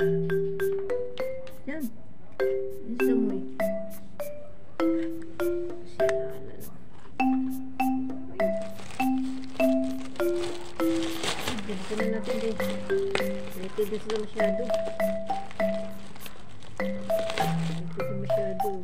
Yan. Isa mo eh. Sirala lang. Ganito na natin din. Ganito din sila masyado. Ganito din masyado.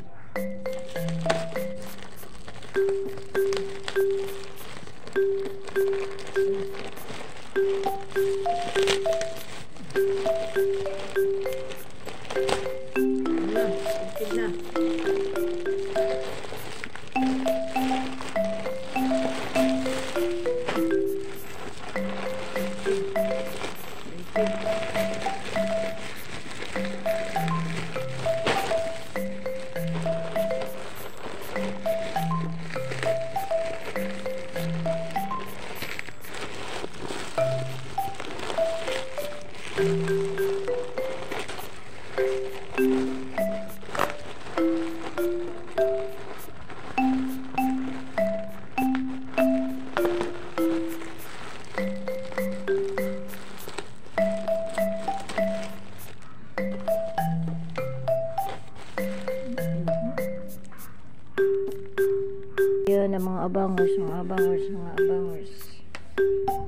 Yan ang mga abangers, mga abangers, mga abangers.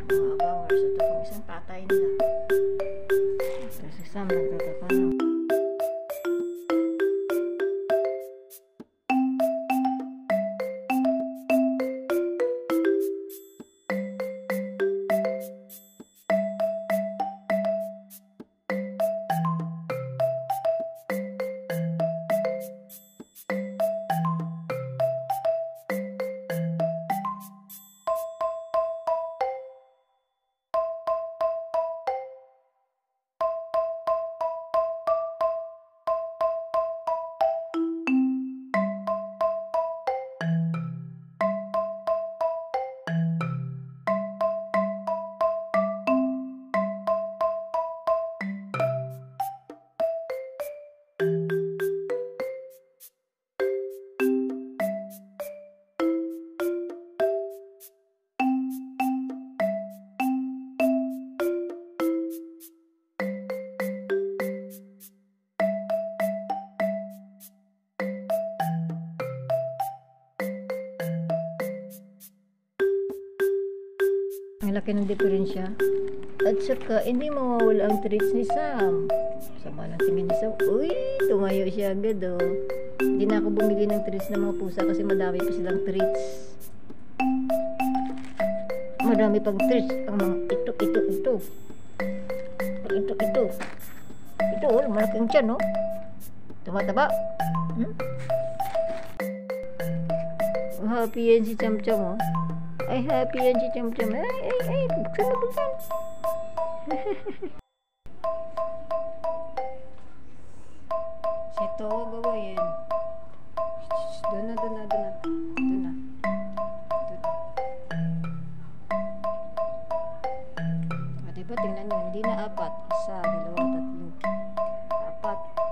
Mga abangers. Ito po isang tatay nila. Tapos isang nagtataka na. Ang laki ng diferensya. At saka, hindi mawawala ang treats ni Sam. Sama ng tingin ni Sam. Uy, tumayo siya agad oh. Hindi na ako bumili ng treats ng mga pusa kasi madami pa silang treats. Madami pang treats. Ang mga ito. Ito. Ito, oh, malaking tiyan oh. Tumataba. Happy yan si Cham-Cham oh. Ay, happy yan si Cham-Cham. Ay, buksan na, buksan. Sito, gawin. Doon na. Diba, tingnan nyo, hindi na 4. 1, 2, 3, 4.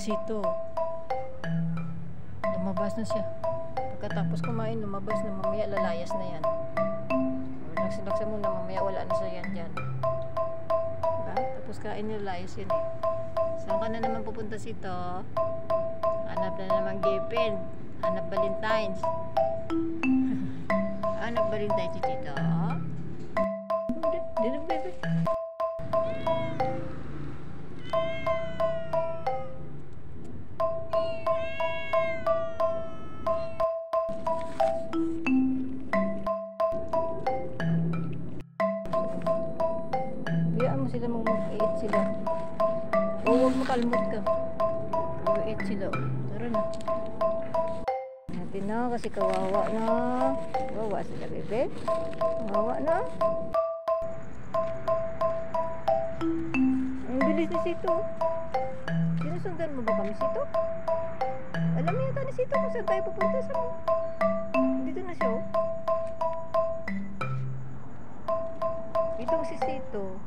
Sito lumabas na siya pagkatapos kumain, lumabas na, mamaya lalayas na yan. Laksa muna, mamaya wala na siya yan dyan, diba? Tapos kain, lalayas yan eh. Saan ka na naman pupunta Sito? Hanap na naman gipin, hanap Valentine's. Hanap Valentine's si Tito. Dito baby. Biyaan mo sila, mag-eat sila. O huwag makalmot ka. Mag-eat sila. Tara na. Natin na kasi kawawa na. Kawawa sila bebe. Kawawa na. Ang bilis ni Sito. Sinusundan mo ba kami Sito? Alam mo yata ni Sito kung saan tayo pupunta sa mo. Dito na siya oh. Itong si Sito.